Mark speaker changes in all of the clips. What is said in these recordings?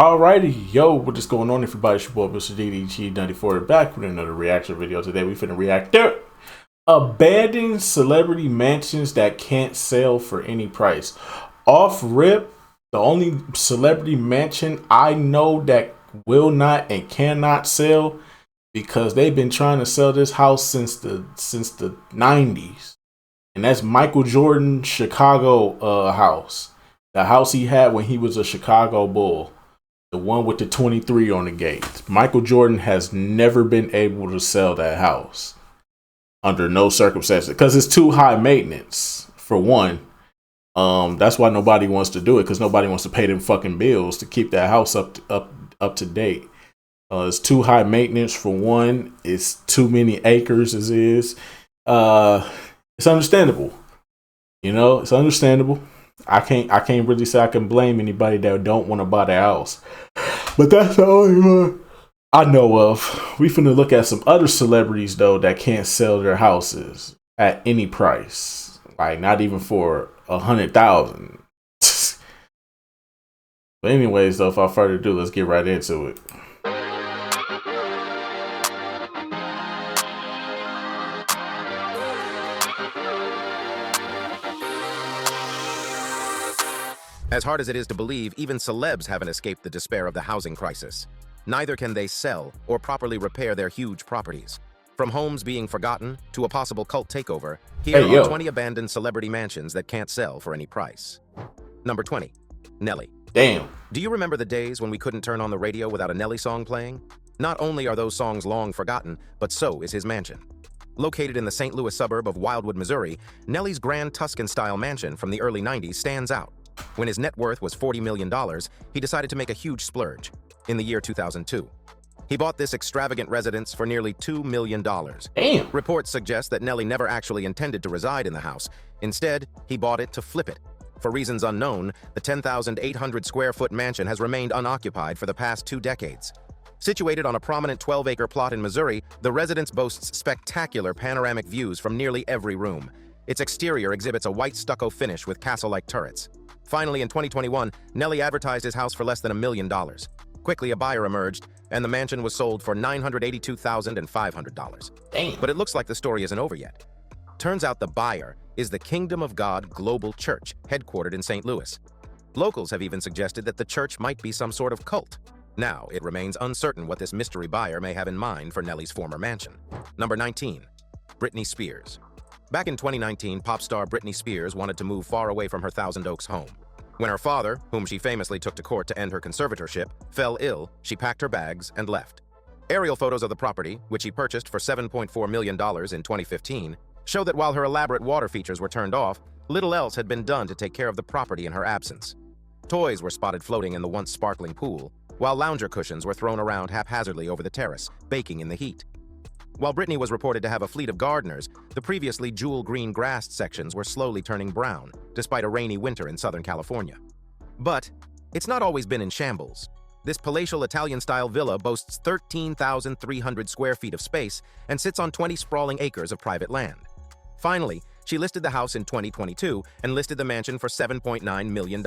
Speaker 1: Alrighty, yo, what is going on, everybody? It's your boy, Mr. DDG94, back with another reaction video. Today, we finna react to abandoned celebrity mansions that can't sell for any price. Off rip, the only celebrity mansion I know that will not and cannot sell because they've been trying to sell this house since the 90s, and that's Michael Jordan's Chicago house, the house he had when he was a Chicago Bull. The one with the 23 on the gate. Michael Jordan has never been able to sell that house under no circumstances because it's too high maintenance, for one. That's why nobody wants to do it, because nobody wants to pay them fucking bills to keep that house up to date. It's too high maintenance, for one. It's too many acres as is. It's understandable. You know, it's understandable. I can't really say I can blame anybody that don't want to buy the house. But that's the only one I know of. We finna look at some other celebrities though that can't sell their houses at any price. Like not even for 100,000. But anyways though, without further ado, let's get right into it.
Speaker 2: As hard as it is to believe, even celebs haven't escaped the despair of the housing crisis. Neither can they sell or properly repair their huge properties. From homes being forgotten to a possible cult takeover, here are 20 abandoned celebrity mansions that can't sell for any price. Number 20. Nelly.
Speaker 1: Damn.
Speaker 2: Do you remember the days when we couldn't turn on the radio without a Nelly song playing? Not only are those songs long forgotten, but so is his mansion. Located in the St. Louis suburb of Wildwood, Missouri, Nelly's grand Tuscan-style mansion from the early 90s stands out. When his net worth was $40 million, he decided to make a huge splurge. In the year 2002, he bought this extravagant residence for nearly $2 million.
Speaker 1: Damn.
Speaker 2: Reports suggest that Nelly never actually intended to reside in the house. Instead, he bought it to flip it. For reasons unknown, the 10,800 square foot mansion has remained unoccupied for the past 2 decades. Situated on a prominent 12-acre plot in Missouri, the residence boasts spectacular panoramic views from nearly every room. Its exterior exhibits a white stucco finish with castle-like turrets. Finally, in 2021, Nelly advertised his house for less than $1 million. Quickly, a buyer emerged, and the mansion was sold for $982,500.
Speaker 1: Damn.
Speaker 2: But it looks like the story isn't over yet. Turns out the buyer is the Kingdom of God Global Church, headquartered in St. Louis. Locals have even suggested that the church might be some sort of cult. Now, it remains uncertain what this mystery buyer may have in mind for Nelly's former mansion. Number 19. Britney Spears. Back in 2019, pop star Britney Spears wanted to move far away from her Thousand Oaks home. When her father, whom she famously took to court to end her conservatorship, fell ill, she packed her bags and left. Aerial photos of the property, which she purchased for $7.4 million in 2015, show that while her elaborate water features were turned off, little else had been done to take care of the property in her absence. Toys were spotted floating in the once sparkling pool, while lounger cushions were thrown around haphazardly over the terrace, baking in the heat. While Britney was reported to have a fleet of gardeners, the previously jewel-green grassed sections were slowly turning brown, despite a rainy winter in Southern California. But it's not always been in shambles. This palatial Italian-style villa boasts 13,300 square feet of space and sits on 20 sprawling acres of private land. Finally, she listed the house in 2022 and listed the mansion for $7.9 million.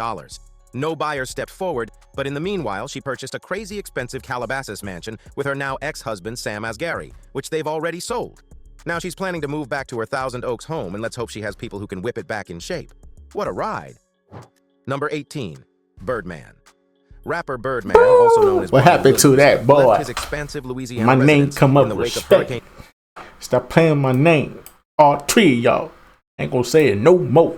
Speaker 2: No buyer stepped forward, but in the meanwhile, she purchased a crazy expensive Calabasas mansion with her now ex-husband Sam Asghari, which they've already sold. Now she's planning to move back to her Thousand Oaks home, and let's hope she has people who can whip it back in shape. What a ride. Number 18. Birdman. Rapper Birdman, also known as
Speaker 1: what happened to that boy?
Speaker 2: Left his expansive Louisiana
Speaker 1: my name come up
Speaker 2: in the wake
Speaker 1: respect.
Speaker 2: of Hurricane.
Speaker 1: Stop playing my name. All 3 of y'all ain't gonna say it no more.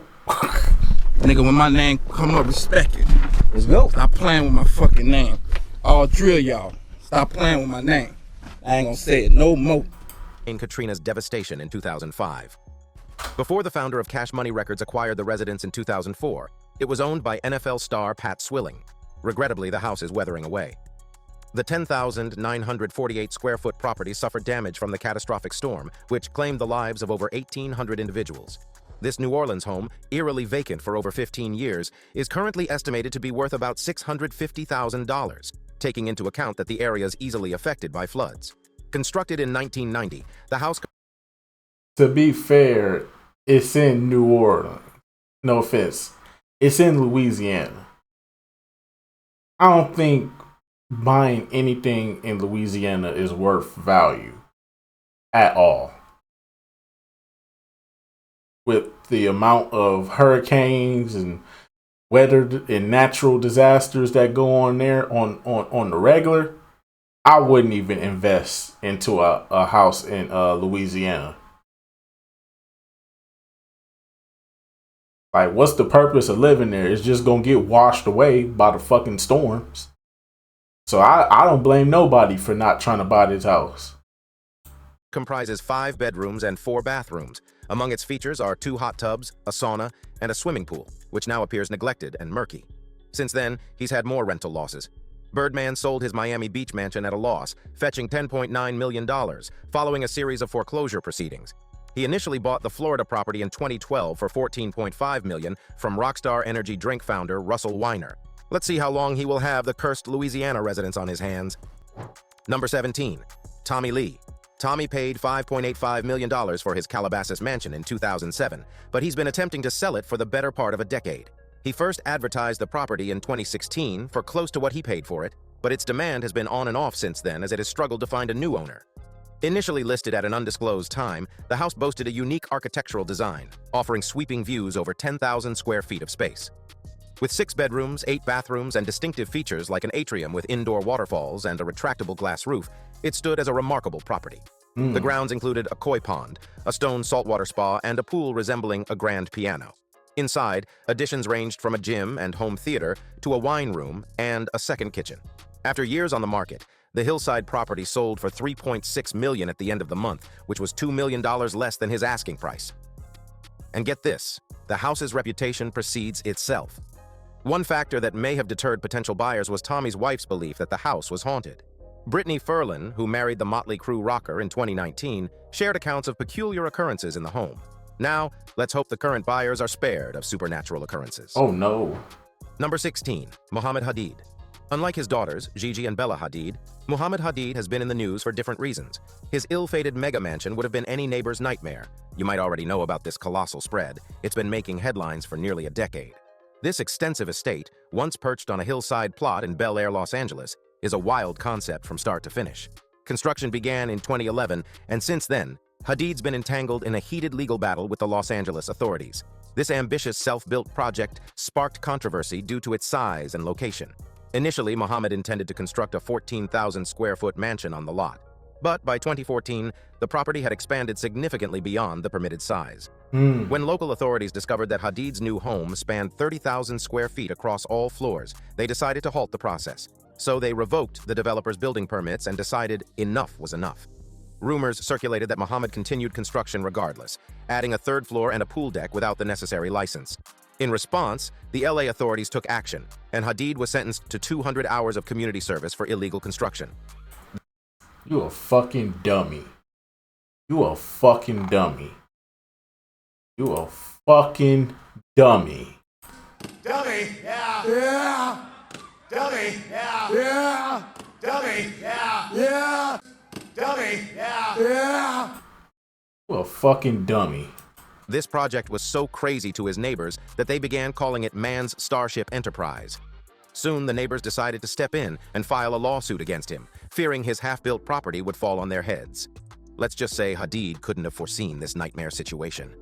Speaker 3: Nigga, when my name come up, respect it.
Speaker 1: Let's go.
Speaker 3: Stop playing with my fucking name. All 3 of y'all, stop playing with my name. I ain't gonna say it no more.
Speaker 2: In Katrina's devastation in 2005. Before the founder of Cash Money Records acquired the residence in 2004, it was owned by NFL star Pat Swilling. Regrettably, the house is weathering away. The 10,948 square foot property suffered damage from the catastrophic storm, which claimed the lives of over 1,800 individuals. This New Orleans home, eerily vacant for over 15 years, is currently estimated to be worth about $650,000, taking into account that the area is easily affected by floods. Constructed in 1990, the house...
Speaker 1: To be fair, it's in New Orleans. No offense. It's in Louisiana. I don't think buying anything in Louisiana is worth value at all. With the amount of hurricanes and weather and natural disasters that go on there on the regular, I wouldn't even invest into a house in Louisiana. Like, what's the purpose of living there? It's just gonna get washed away by the fucking storms. So I don't blame nobody for not trying to buy this house.
Speaker 2: Comprises 5 bedrooms and 4 bathrooms. Among its features are 2 hot tubs, a sauna, and a swimming pool, which now appears neglected and murky. Since then, he's had more rental losses. Birdman sold his Miami Beach mansion at a loss, fetching $10.9 million, following a series of foreclosure proceedings. He initially bought the Florida property in 2012 for $14.5 million from Rockstar Energy drink founder Russell Weiner. Let's see how long he will have the cursed Louisiana residents on his hands. Number 17. Tommy Lee. Tommy paid $5.85 million for his Calabasas mansion in 2007, but he's been attempting to sell it for the better part of a decade. He first advertised the property in 2016 for close to what he paid for it, but its demand has been on and off since then as it has struggled to find a new owner. Initially listed at an undisclosed time, the house boasted a unique architectural design, offering sweeping views over 10,000 square feet of space. With 6 bedrooms, 8 bathrooms, and distinctive features like an atrium with indoor waterfalls and a retractable glass roof, it stood as a remarkable property. The grounds included a koi pond, a stone saltwater spa, and a pool resembling a grand piano. Inside, additions ranged from a gym and home theater to a wine room and a second kitchen. After years on the market, the hillside property sold for $3.6 million at the end of the month, which was $2 million less than his asking price. And get this, the house's reputation precedes itself. One factor that may have deterred potential buyers was Tommy's wife's belief that the house was haunted. Brittany Ferlin, who married the Motley Crue rocker in 2019, shared accounts of peculiar occurrences in the home. Now, let's hope the current buyers are spared of supernatural occurrences.
Speaker 1: Oh no.
Speaker 2: Number 16. Mohammed Hadid. Unlike his daughters, Gigi and Bella Hadid, Mohammed Hadid has been in the news for different reasons. His ill-fated mega mansion would have been any neighbor's nightmare. You might already know about this colossal spread. It's been making headlines for nearly a decade. This extensive estate, once perched on a hillside plot in Bel Air, Los Angeles, is a wild concept from start to finish. Construction began in 2011, and since then, Hadid's been entangled in a heated legal battle with the Los Angeles authorities. This ambitious self-built project sparked controversy due to its size and location. Initially, Mohammed intended to construct a 14,000 square foot mansion on the lot. But by 2014, the property had expanded significantly beyond the permitted size. When local authorities discovered that Hadid's new home spanned 30,000 square feet across all floors, they decided to halt the process. So they revoked the developer's building permits and decided enough was enough. Rumors circulated that Mohammed continued construction regardless, adding a 3rd floor and a pool deck without the necessary license. In response, the LA authorities took action, and Hadid was sentenced to 200 hours of community service for illegal construction.
Speaker 1: You a fucking dummy. You a fucking dummy. You a fucking dummy.
Speaker 3: Dummy, yeah. Yeah. Dummy, yeah. Yeah. Dummy, yeah. Yeah. Dummy, yeah. Yeah.
Speaker 1: You a fucking dummy.
Speaker 2: This project was so crazy to his neighbors that they began calling it Man's Starship Enterprise. Soon, the neighbors decided to step in and file a lawsuit against him, fearing his half-built property would fall on their heads. Let's just say Hadid couldn't have foreseen this nightmare situation.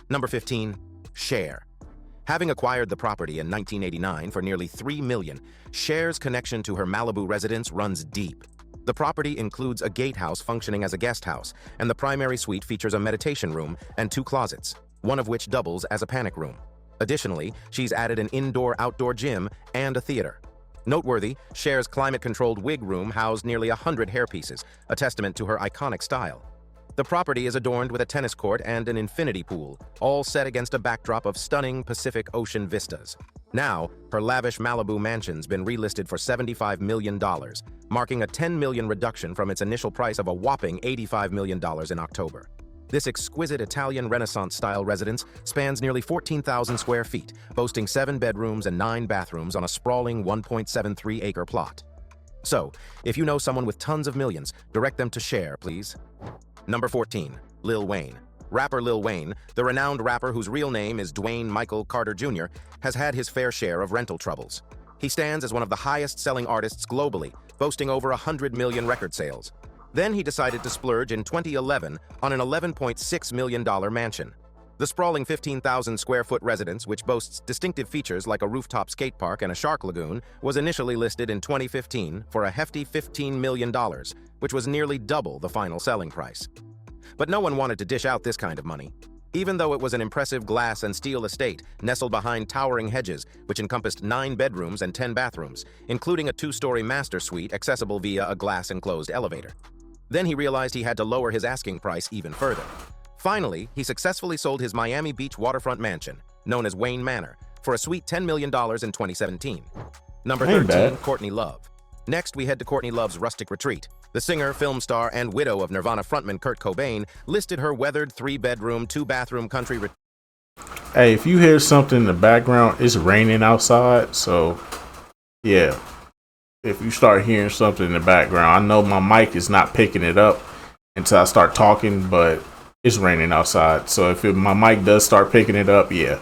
Speaker 2: Number 15. Cher. Having acquired the property in 1989 for nearly $3 million, Cher's connection to her Malibu residence runs deep. The property includes a gatehouse functioning as a guest house, and the primary suite features a meditation room and 2 closets, one of which doubles as a panic room. Additionally, she's added an indoor-outdoor gym and a theater. Noteworthy, Cher's climate-controlled wig room housed nearly 100 hairpieces, a testament to her iconic style. The property is adorned with a tennis court and an infinity pool, all set against a backdrop of stunning Pacific Ocean vistas. Now, her lavish Malibu mansion's been relisted for $75 million, marking a $10 million reduction from its initial price of a whopping $85 million in October. This exquisite Italian Renaissance-style residence spans nearly 14,000 square feet, boasting 7 bedrooms and 9 bathrooms on a sprawling 1.73-acre plot. So, if you know someone with tons of millions, direct them to Cher, please. Number 14. Lil Wayne. Rapper Lil Wayne, the renowned rapper whose real name is Dwayne Michael Carter Jr., has had his fair share of rental troubles. He stands as one of the highest-selling artists globally, boasting over 100 million record sales. Then he decided to splurge in 2011 on an $11.6 million mansion. The sprawling 15,000 square foot residence, which boasts distinctive features like a rooftop skate park and a shark lagoon, was initially listed in 2015 for a hefty $15 million, which was nearly double the final selling price. But no one wanted to dish out this kind of money. Even though it was an impressive glass and steel estate nestled behind towering hedges, which encompassed 9 bedrooms and 10 bathrooms, including a 2-story master suite accessible via a glass-enclosed elevator. Then he realized he had to lower his asking price even further. Finally, he successfully sold his Miami Beach waterfront mansion, known as Wayne Manor, for a sweet $10 million in 2017. Number 13, Courtney Love. Next, we head to Courtney Love's rustic retreat. The singer, film star, and widow of Nirvana frontman Kurt Cobain listed her weathered 3-bedroom, 2-bathroom country retreat.
Speaker 1: Hey, if you hear something in the background, it's raining outside, so yeah. If you start hearing something in the background, I know my mic is not picking it up until I start talking, but it's raining outside, so if my mic does start picking it up, yeah.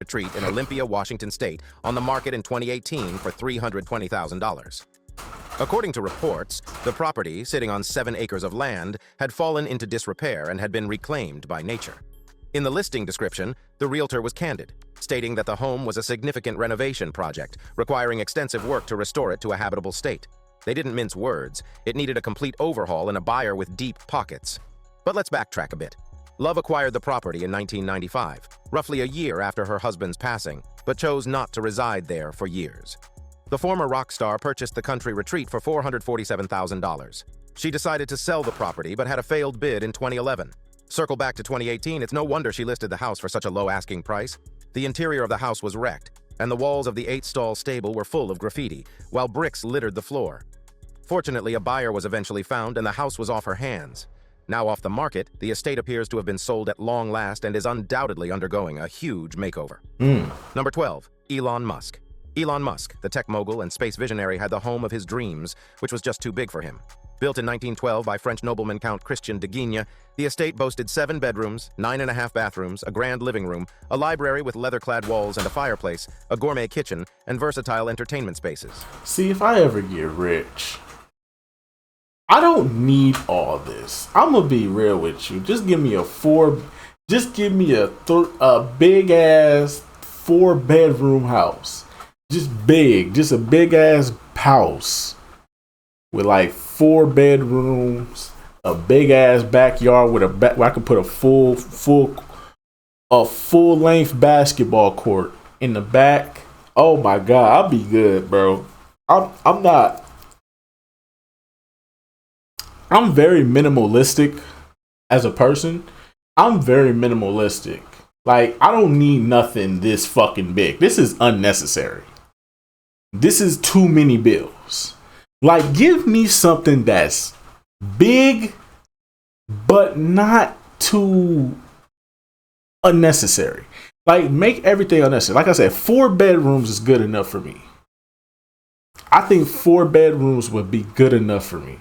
Speaker 2: Retreat in Olympia, Washington State, on the market in 2018 for $320,000. According to reports, the property, sitting on 7 acres of land, had fallen into disrepair and had been reclaimed by nature. In the listing description, the realtor was candid, stating that the home was a significant renovation project, requiring extensive work to restore it to a habitable state. They didn't mince words. It needed a complete overhaul and a buyer with deep pockets. But let's backtrack a bit. Love acquired the property in 1995, roughly a year after her husband's passing, but chose not to reside there for years. The former rock star purchased the country retreat for $447,000. She decided to sell the property but had a failed bid in 2011. Circle back to 2018, it's no wonder she listed the house for such a low asking price. The interior of the house was wrecked, and the walls of the 8-stall stable were full of graffiti, while bricks littered the floor. Fortunately, a buyer was eventually found and the house was off her hands. Now off the market, the estate appears to have been sold at long last and is undoubtedly undergoing a huge makeover. Number 12, Elon Musk. Elon Musk, the tech mogul and space visionary, had the home of his dreams, which was just too big for him. Built in 1912 by French nobleman Count Christian de Guigne, the estate boasted 7 bedrooms, 9.5 bathrooms, a grand living room, a library with leather-clad walls and a fireplace, a gourmet kitchen, and versatile entertainment spaces.
Speaker 1: See, if I ever get rich, I don't need all this. I'm gonna be real with you. Just give me a big ass 4-bedroom house. Just a big ass house with like 4 bedrooms, a big ass backyard with where I could put a full length basketball court in the back. Oh my god, I'll be good, bro. I'm very minimalistic as a person. I'm very minimalistic. Like, I don't need nothing this fucking big. This is unnecessary. This is too many bills. Like, give me something that's big, but not too unnecessary. Like, make everything unnecessary. Like I said, 4 bedrooms is good enough for me. I think 4 bedrooms would be good enough for me.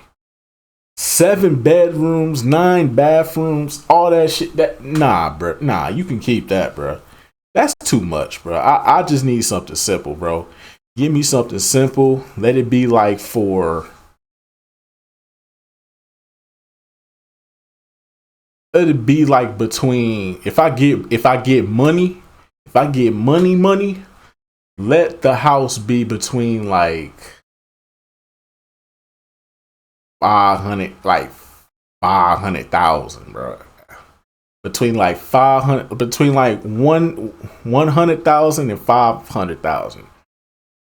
Speaker 1: 7 bedrooms, 9 bathrooms, all that shit. Bro. Nah, you can keep that, bro. That's too much, bro. I just need something simple, bro. Give me something simple. Let it be like let it be like between, if I get money, let the house be between like 500,000, bro. Between like 100,000 and 500,000.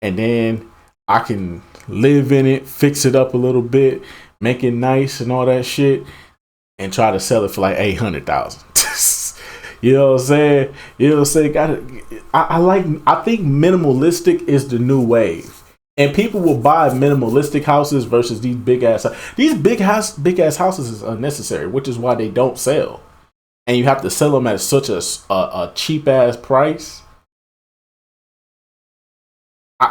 Speaker 1: And then I can live in it, fix it up a little bit, make it nice and all that shit, and try to sell it for like 800,000. You know what I'm saying? I think minimalistic is the new wave. And people will buy minimalistic houses versus these big ass houses is unnecessary, which is why they don't sell. And you have to sell them at such a cheap ass price.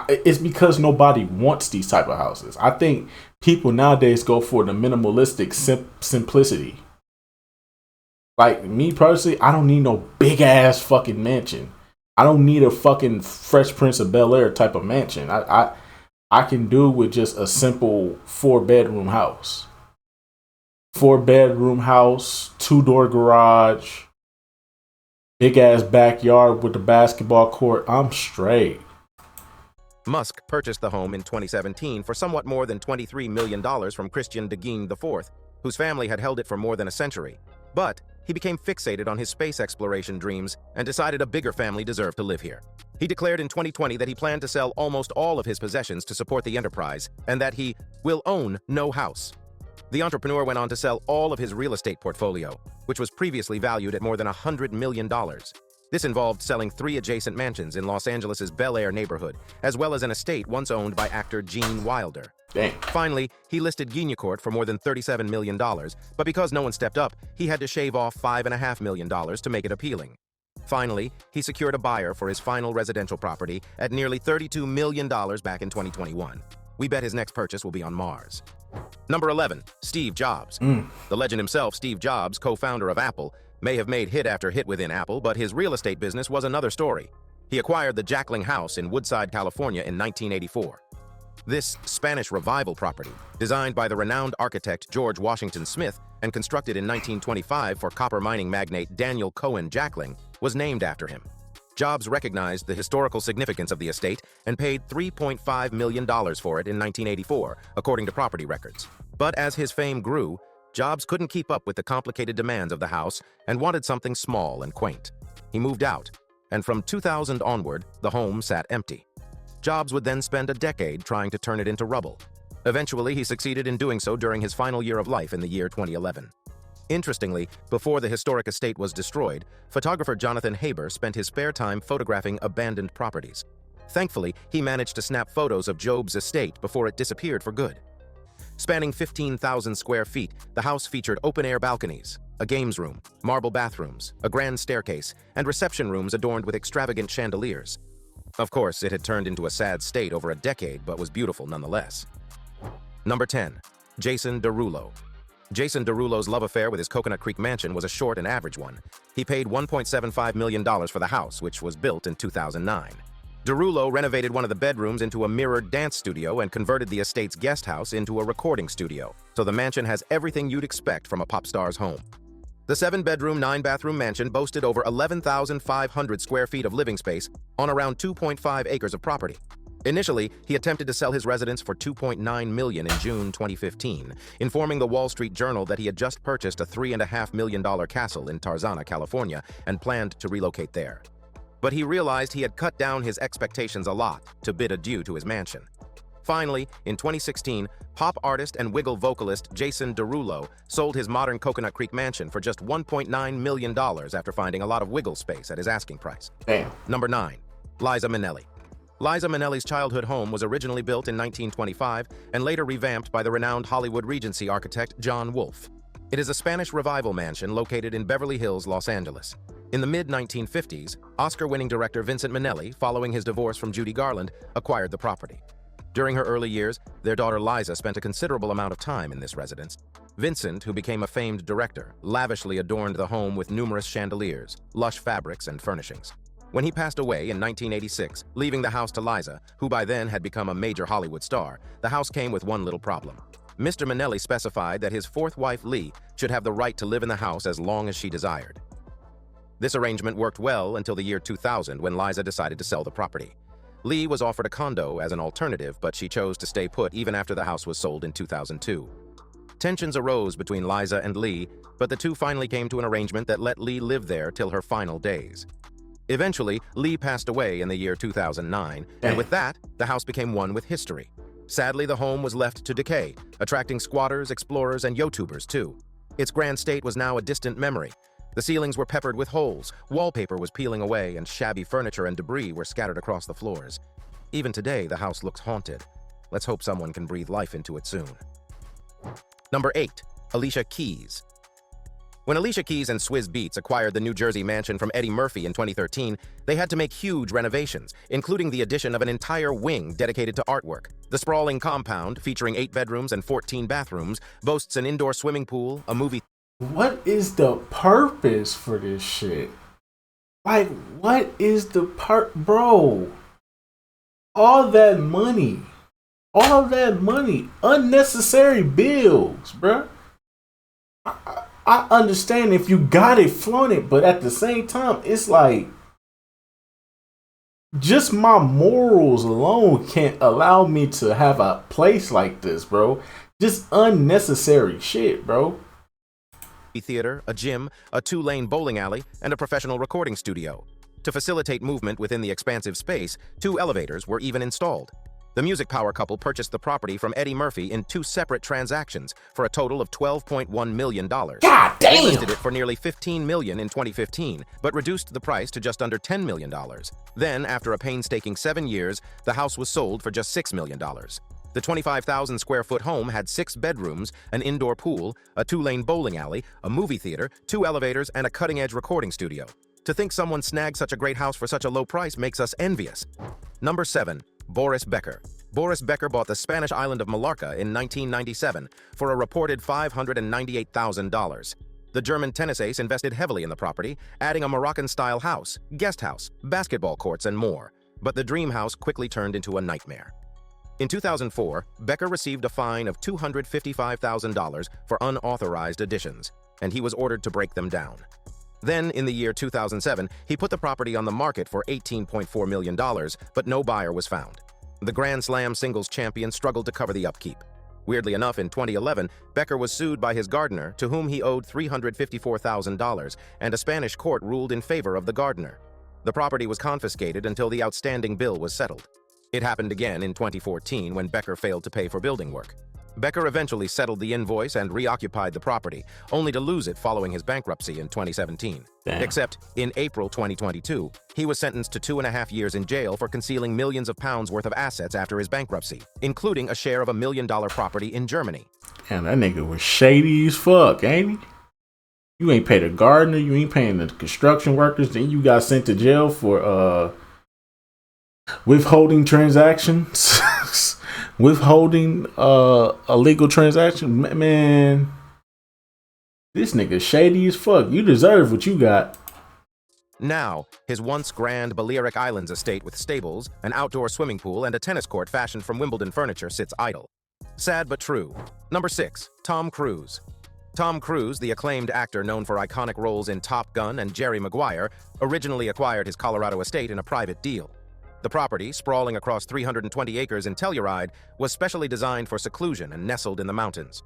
Speaker 1: It's because nobody wants these type of houses. I think people nowadays go for the minimalistic simplicity. Like me personally, I don't need no big ass fucking mansion. I don't need a fucking Fresh Prince of Bel-Air type of mansion. I I can do with just a simple 4-bedroom house. 4-bedroom house, 2-door garage, big ass backyard with the basketball court. I'm straight.
Speaker 2: Musk purchased the home in 2017 for somewhat more than $23 million from Christian de Guignes IV, whose family had held it for more than a century. But he became fixated on his space exploration dreams and decided a bigger family deserved to live here. He declared in 2020 that he planned to sell almost all of his possessions to support the enterprise and that he will own no house. The entrepreneur went on to sell all of his real estate portfolio, which was previously valued at more than $100 million. This involved selling 3 adjacent mansions in Los Angeles' Bel Air neighborhood, as well as an estate once owned by actor Gene Wilder.
Speaker 1: Dang.
Speaker 2: Finally, he listed Guignacourt for more than $37 million, but because no one stepped up, he had to shave off $5.5 million to make it appealing. Finally, he secured a buyer for his final residential property at nearly $32 million back in 2021. We bet his next purchase will be on Mars. Number 11, Steve Jobs. The legend himself, Steve Jobs, co-founder of Apple, may have made hit after hit within Apple, but his real estate business was another story. He acquired the Jackling House in Woodside, California in 1984. This Spanish revival property, designed by the renowned architect George Washington Smith and constructed in 1925 for copper mining magnate Daniel Cohen Jackling, was named after him. Jobs recognized the historical significance of the estate and paid $3.5 million for it in 1984, according to property records. But as his fame grew, Jobs couldn't keep up with the complicated demands of the house and wanted something small and quaint. He moved out, and from 2000 onward, the home sat empty. Jobs would then spend a decade trying to turn it into rubble. Eventually, he succeeded in doing so during his final year of life in the year 2011. Interestingly, before the historic estate was destroyed, photographer Jonathan Haber spent his spare time photographing abandoned properties. Thankfully, he managed to snap photos of Jobs' estate before it disappeared for good. Spanning 15,000 square feet, the house featured open-air balconies, a games room, marble bathrooms, a grand staircase, and reception rooms adorned with extravagant chandeliers. Of course, it had turned into a sad state over a decade, but was beautiful nonetheless. Number 10. Jason Derulo. Jason Derulo's love affair with his Coconut Creek mansion was a short and average one. He paid $1.75 million for the house, which was built in 2009. Derulo renovated one of the bedrooms into a mirrored dance studio and converted the estate's guest house into a recording studio, so the mansion has everything you'd expect from a pop star's home. The 7-bedroom, 9-bathroom mansion boasted over 11,500 square feet of living space on around 2.5 acres of property. Initially, he attempted to sell his residence for $2.9 million in June 2015, informing the Wall Street Journal that he had just purchased a $3.5 million castle in Tarzana, California, and planned to relocate there. But he realized he had cut down his expectations a lot to bid adieu to his mansion. Finally, in 2016, pop artist and Wiggle vocalist Jason Derulo sold his modern Coconut Creek mansion for just $1.9 million after finding a lot of wiggle space at his asking price.
Speaker 1: Damn.
Speaker 2: Number 9. Liza Minnelli. Liza Minnelli's childhood home was originally built in 1925 and later revamped by the renowned Hollywood Regency architect John Wolfe. It is a Spanish revival mansion located in Beverly Hills, Los Angeles. In the mid-1950s, Oscar-winning director Vincent Minnelli, following his divorce from Judy Garland, acquired the property. During her early years, their daughter Liza spent a considerable amount of time in this residence. Vincent, who became a famed director, lavishly adorned the home with numerous chandeliers, lush fabrics, and furnishings. When he passed away in 1986, leaving the house to Liza, who by then had become a major Hollywood star, the house came with one little problem. Mr. Minnelli specified that his fourth wife, Lee, should have the right to live in the house as long as she desired. This arrangement worked well until the year 2000, when Liza decided to sell the property. Lee was offered a condo as an alternative, but she chose to stay put even after the house was sold in 2002. Tensions arose between Liza and Lee, but the two finally came to an arrangement that let Lee live there till her final days. Eventually, Lee passed away in the year 2009, and with that, the house became one with history. Sadly, the home was left to decay, attracting squatters, explorers, and YouTubers too. Its grand state was now a distant memory. The ceilings were peppered with holes, wallpaper was peeling away, and shabby furniture and debris were scattered across the floors. Even today, the house looks haunted. Let's hope someone can breathe life into it soon. Number 8. Alicia Keys. When Alicia Keys and Swizz Beatz acquired the New Jersey mansion from Eddie Murphy in 2013, they had to make huge renovations, including the addition of an entire wing dedicated to artwork. The sprawling compound, featuring 8 bedrooms and 14 bathrooms, boasts an indoor swimming pool, a movie.
Speaker 1: What is the purpose for this shit? Like, what is the bro? All that money All that money, unnecessary bills, bruh. I understand if you got it, flaunt it, but at the same time, it's like just my morals alone can't allow me to have a place like this, bro. Just unnecessary shit, bro.
Speaker 2: Theater, a gym, a 2-lane bowling alley, and a professional recording studio. To facilitate movement within the expansive space, 2 elevators were even installed. The music power couple purchased the property from Eddie Murphy in 2 separate transactions for a total of $12.1 million.
Speaker 1: God damn!
Speaker 2: They listed it for nearly $15 million in 2015, but reduced the price to just under $10 million. Then, after a painstaking 7 years, the house was sold for just $6 million. The 25,000 square foot home had 6 bedrooms, an indoor pool, a 2-lane bowling alley, a movie theater, 2 elevators, and a cutting-edge recording studio. To think someone snagged such a great house for such a low price makes us envious. Number 7. Boris Becker. Boris Becker bought the Spanish island of Mallorca in 1997 for a reported $598,000. The German tennis ace invested heavily in the property, adding a Moroccan-style house, guest house, basketball courts, and more. But the dream house quickly turned into a nightmare. In 2004, Becker received a fine of $255,000 for unauthorized additions, and he was ordered to break them down. Then, in the year 2007, he put the property on the market for $18.4 million, but no buyer was found. The Grand Slam singles champion struggled to cover the upkeep. Weirdly enough, in 2011, Becker was sued by his gardener, to whom he owed $354,000, and a Spanish court ruled in favor of the gardener. The property was confiscated until the outstanding bill was settled. It happened again in 2014 when Becker failed to pay for building work. Becker eventually settled the invoice and reoccupied the property, only to lose it following his bankruptcy in 2017.
Speaker 1: Damn.
Speaker 2: Except, in April 2022, he was sentenced to 2.5 years in jail for concealing millions of pounds worth of assets after his bankruptcy, including a share of $1 million property in Germany.
Speaker 1: And that nigga was shady as fuck, ain't he? You ain't paid a gardener, you ain't paying the construction workers, then you got sent to jail for withholding transactions. Withholding illegal transaction. Man, this nigga shady as fuck. You deserve what you got.
Speaker 2: Now, his once grand Balearic Islands estate with stables, an outdoor swimming pool, and a tennis court fashioned from Wimbledon furniture sits idle. Sad but true. Number 6. Tom Cruise. Tom Cruise, the acclaimed actor known for iconic roles in Top Gun and Jerry Maguire, originally acquired his Colorado estate in a private deal. The property, sprawling across 320 acres in Telluride, was specially designed for seclusion and nestled in the mountains.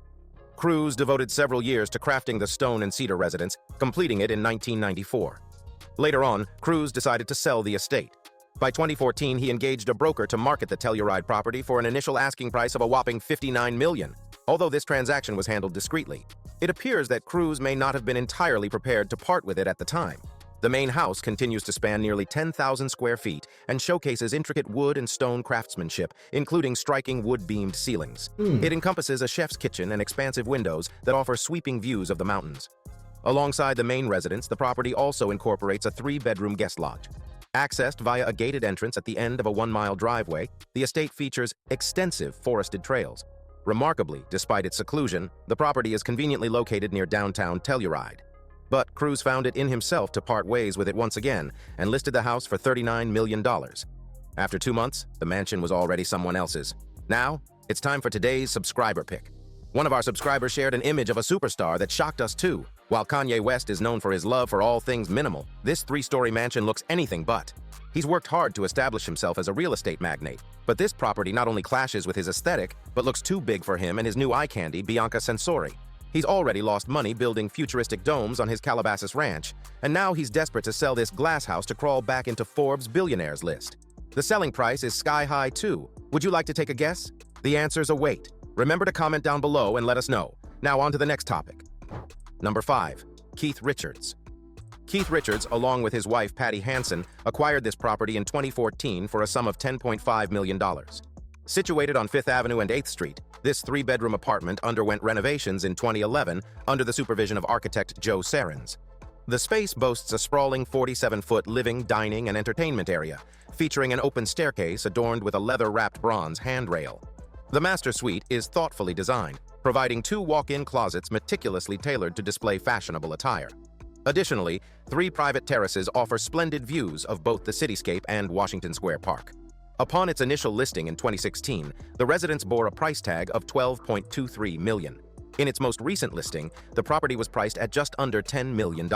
Speaker 2: Cruise devoted several years to crafting the stone and cedar residence, completing it in 1994. Later on, Cruise decided to sell the estate. By 2014, he engaged a broker to market the Telluride property for an initial asking price of a whopping $59 million, although this transaction was handled discreetly. It appears that Cruise may not have been entirely prepared to part with it at the time. The main house continues to span nearly 10,000 square feet and showcases intricate wood and stone craftsmanship, including striking wood-beamed ceilings. It encompasses a chef's kitchen and expansive windows that offer sweeping views of the mountains. Alongside the main residence, the property also incorporates a 3-bedroom guest lodge. Accessed via a gated entrance at the end of a 1-mile driveway, the estate features extensive forested trails. Remarkably, despite its seclusion, the property is conveniently located near downtown Telluride. But Cruise found it in himself to part ways with it once again and listed the house for $39 million. After 2 months, the mansion was already someone else's. Now, it's time for today's subscriber pick. One of our subscribers shared an image of a superstar that shocked us too. While Kanye West is known for his love for all things minimal, this 3-story mansion looks anything but. He's worked hard to establish himself as a real estate magnate, but this property not only clashes with his aesthetic, but looks too big for him and his new eye candy, Bianca Censori. He's already lost money building futuristic domes on his Calabasas ranch, and now he's desperate to sell this glass house to crawl back into Forbes' billionaires list. The selling price is sky high too. Would you like to take a guess? The answers await. Remember to comment down below and let us know. Now on to the next topic. Number 5. Keith Richards. Keith Richards, along with his wife Patty Hansen, acquired this property in 2014 for a sum of $10.5 million. Situated on 5th Avenue and 8th Street, this 3-bedroom apartment underwent renovations in 2011 under the supervision of architect Joe Sarens. The space boasts a sprawling 47-foot living, dining, and entertainment area, featuring an open staircase adorned with a leather-wrapped bronze handrail. The master suite is thoughtfully designed, providing 2 walk-in closets meticulously tailored to display fashionable attire. Additionally, 3 private terraces offer splendid views of both the cityscape and Washington Square Park. Upon its initial listing in 2016, the residence bore a price tag of $12.23 million. In its most recent listing, the property was priced at just under $10 million.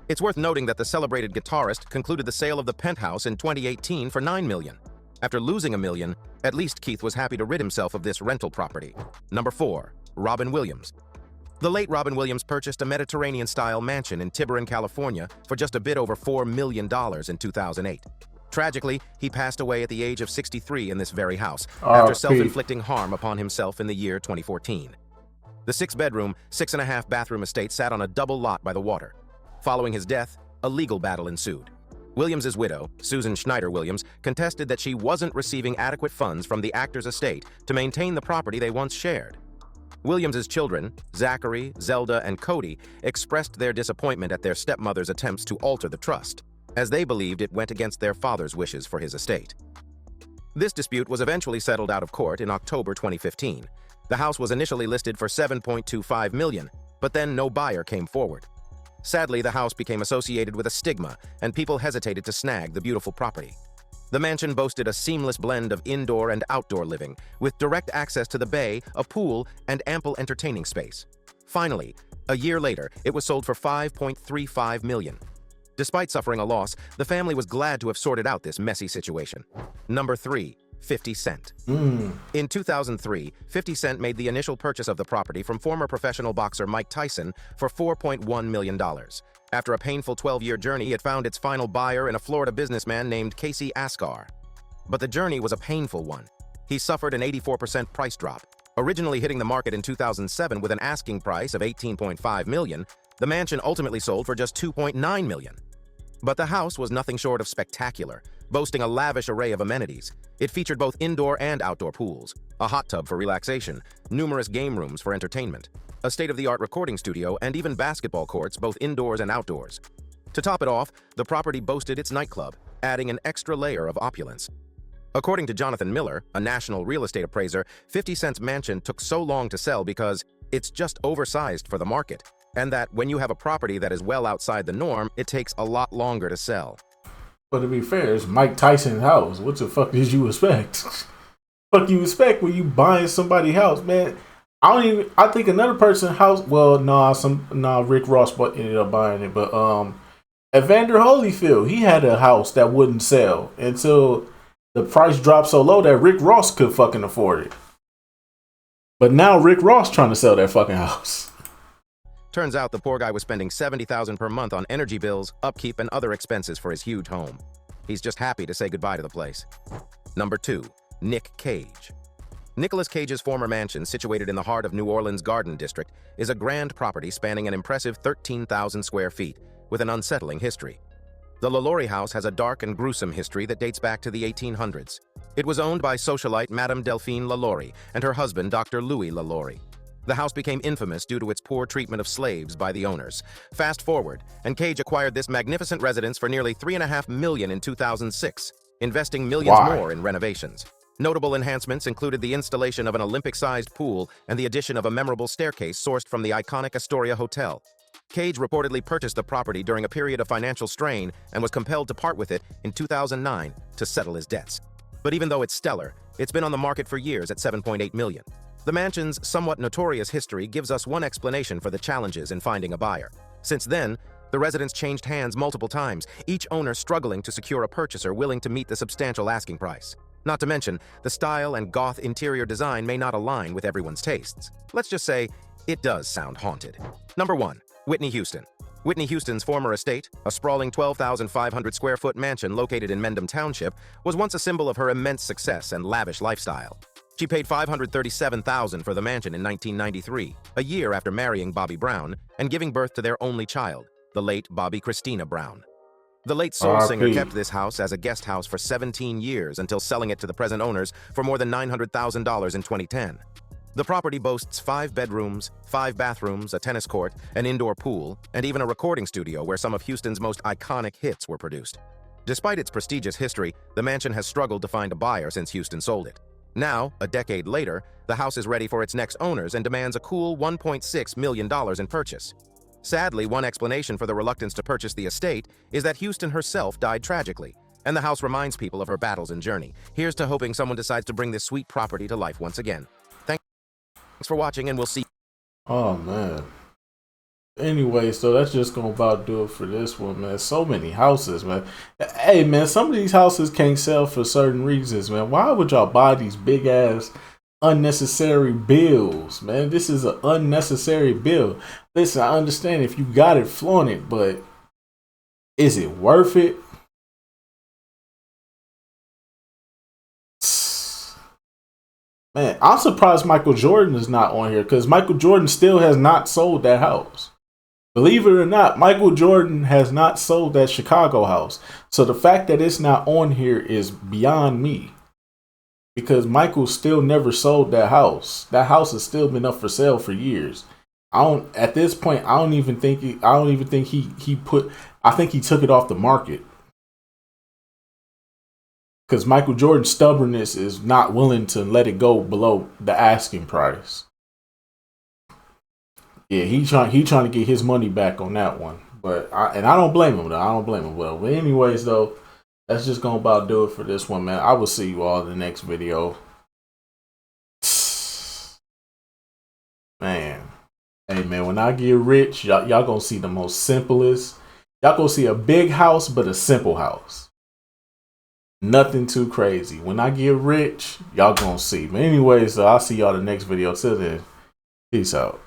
Speaker 2: It's worth noting that the celebrated guitarist concluded the sale of the penthouse in 2018 for $9 million. After losing $1 million, at least Keith was happy to rid himself of this rental property. Number 4. Robin Williams. The late Robin Williams purchased a Mediterranean-style mansion in Tiburon, California for just a bit over $4 million in 2008. Tragically, he passed away at the age of 63 in this very house after self-inflicting harm upon himself in the year 2014. The 6-bedroom, 6.5-bathroom estate sat on a double lot by the water. Following his death, a legal battle ensued. Williams's widow, Susan Schneider Williams, contested that she wasn't receiving adequate funds from the actor's estate to maintain the property they once shared. Williams's children, Zachary, Zelda, and Cody, expressed their disappointment at their stepmother's attempts to alter the trust, as they believed it went against their father's wishes for his estate. This dispute was eventually settled out of court in October 2015. The house was initially listed for $7.25 million, but then no buyer came forward. Sadly, the house became associated with a stigma, and people hesitated to snag the beautiful property. The mansion boasted a seamless blend of indoor and outdoor living, with direct access to the bay, a pool, and ample entertaining space. Finally, a year later, it was sold for $5.35 million. Despite suffering a loss, the family was glad to have sorted out this messy situation. Number 3. 50 Cent. In 2003, 50 Cent made the initial purchase of the property from former professional boxer Mike Tyson for $4.1 million. After a painful 12-year journey, it found its final buyer in a Florida businessman named Casey Askar. But the journey was a painful one. He suffered an 84% price drop. Originally hitting the market in 2007 with an asking price of $18.5 million, the mansion ultimately sold for just $2.9 million. But the house was nothing short of spectacular, boasting a lavish array of amenities. It featured both indoor and outdoor pools, a hot tub for relaxation, numerous game rooms for entertainment, a state-of-the-art recording studio, and even basketball courts, both indoors and outdoors. To top it off, the property boasted its nightclub, adding an extra layer of opulence. According to Jonathan Miller, a national real estate appraiser, 50 Cent's mansion took so long to sell because it's just oversized for the market, and that when you have a property that is well outside the norm, it takes a lot longer to sell.
Speaker 1: But to be fair, it's Mike Tyson's house. What the fuck did you expect? Fuck you expect when you buying somebody's house, man? I think another person's house. Well, Rick Ross ended up buying it, but Evander Holyfield, he had a house that wouldn't sell until the price dropped so low that Rick Ross could fucking afford it. But now Rick Ross trying to sell that fucking house.
Speaker 2: Turns out the poor guy was spending $70,000 per month on energy bills, upkeep, and other expenses for his huge home. He's just happy to say goodbye to the place. Number 2. Nick Cage. Nicolas Cage's former mansion, situated in the heart of New Orleans' Garden District, is a grand property spanning an impressive 13,000 square feet, with an unsettling history. The LaLaurie house has a dark and gruesome history that dates back to the 1800s. It was owned by socialite Madame Delphine LaLaurie and her husband, Dr. Louis LaLaurie. The house became infamous due to its poor treatment of slaves by the owners. Fast forward, and Cage acquired this magnificent residence for nearly $3.5 million in 2006, investing millions more in renovations. Notable enhancements included the installation of an Olympic-sized pool and the addition of a memorable staircase sourced from the iconic Astoria Hotel. Cage reportedly purchased the property during a period of financial strain and was compelled to part with it in 2009 to settle his debts. But even though it's stellar, it's been on the market for years at $7.8 million. The mansion's somewhat notorious history gives us one explanation for the challenges in finding a buyer. Since then, the residence changed hands multiple times, each owner struggling to secure a purchaser willing to meet the substantial asking price. Not to mention, the style and goth interior design may not align with everyone's tastes. Let's just say, it does sound haunted. Number 1. Whitney Houston. Whitney Houston's former estate, a sprawling 12,500 square foot mansion located in Mendham Township, was once a symbol of her immense success and lavish lifestyle. She paid $537,000 for the mansion in 1993, a year after marrying Bobby Brown and giving birth to their only child, the late Bobby Christina Brown. The late soul singer kept this house as a guest house for 17 years until selling it to the present owners for more than $900,000 in 2010. The property boasts 5 bedrooms, 5 bathrooms, a tennis court, an indoor pool, and even a recording studio where some of Houston's most iconic hits were produced. Despite its prestigious history, the mansion has struggled to find a buyer since Houston sold it. Now, a decade later, the house is ready for its next owners and demands a cool $1.6 million in purchase. Sadly, one explanation for the reluctance to purchase the estate is that Houston herself died tragically. And the house reminds people of her battles and journey. Here's to hoping someone decides to bring this sweet property to life once again. Thanks for watching, and we'll see.
Speaker 1: Oh, man. Anyway, so that's just gonna about do it for this one, man. So many houses, man. Hey, man, some of these houses can't sell for certain reasons, man. Why would y'all buy these big ass unnecessary bills, man? This is an unnecessary bill. Listen, I understand if you got it, flaunt it, but is it worth it? Man, I'm surprised Michael Jordan is not on here, because Michael Jordan still has not sold that house. Believe it or not, Michael Jordan has not sold that Chicago house. So the fact that it's not on here is beyond me. Because Michael still never sold that house. That house has still been up for sale for years. At this point, I think he took it off the market. Because Michael Jordan's stubbornness is not willing to let it go below the asking price. Yeah, he trying to get his money back on that one. But I don't blame him though. I don't blame him. Well, but anyways though, that's just gonna about do it for this one, man. I will see you all in the next video. Man. Hey man, when I get rich, y'all gonna see the most simplest. Y'all gonna see a big house, but a simple house. Nothing too crazy. When I get rich, y'all gonna see. But anyways, so I'll see y'all in the next video. Till then, peace out.